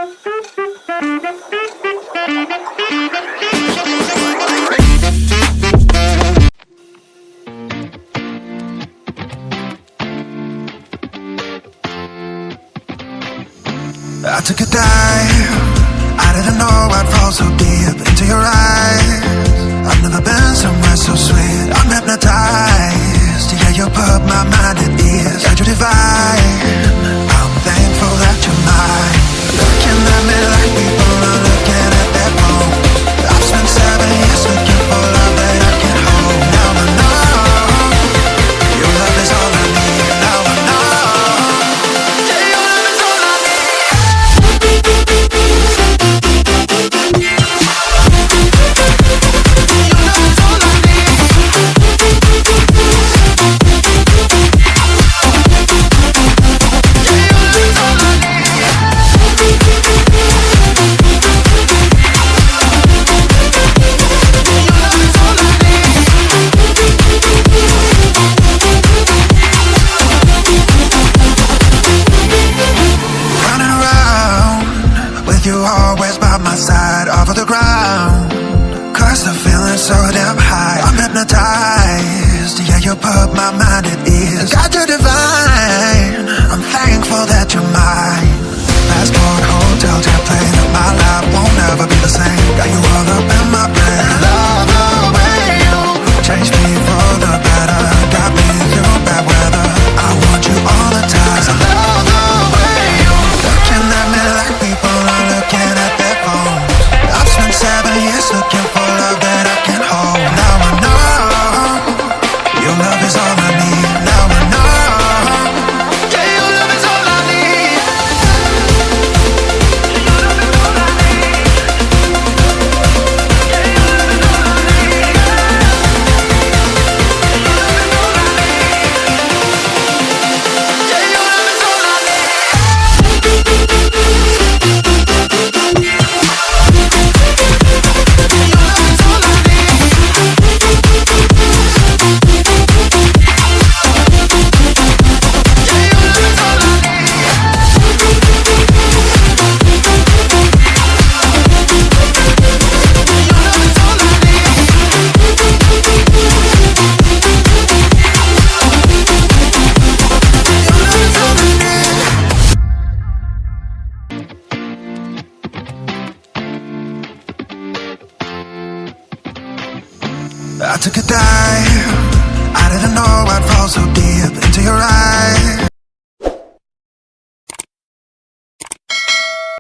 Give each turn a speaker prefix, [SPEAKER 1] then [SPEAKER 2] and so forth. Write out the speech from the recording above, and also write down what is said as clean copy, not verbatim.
[SPEAKER 1] I took a dive, I didn't know I'd fall so deep into your eyes. I've never been somewhere so sweet, I'm hypnotized. Yeah, you put my mind at ease, yeah, you're divine. I'm thankful that you're mine. Looking at me like people are looking at their phones. I've spent 7 years looking for love that I can hold. Now I know your love is all I need. Now I know, yeah, your love is all I need. You always by my side, off of the ground. Cause the feeling's so damn high, I'm hypnotized. Yeah, you put my mind at ease, God, you're divine. I'm thankful that you're mine. Passport, hotel, jet plane, my life won't ever be the same. Got you all up in my brain. Love the way you changed me for the better. Got me through bad weather, I want you all the time. I love the way you looking at me like people are looking at their phones. I've spent 7 years looking for love that I can hold. Now I know your love is all I need. Now I know, yeah, your love is all I need. Your love is all I need. Yeah, your love is all I need. Your love is all I need. Yeah, your love is all I need. I took a dive, I didn't know I'd fall so deep into your eyes.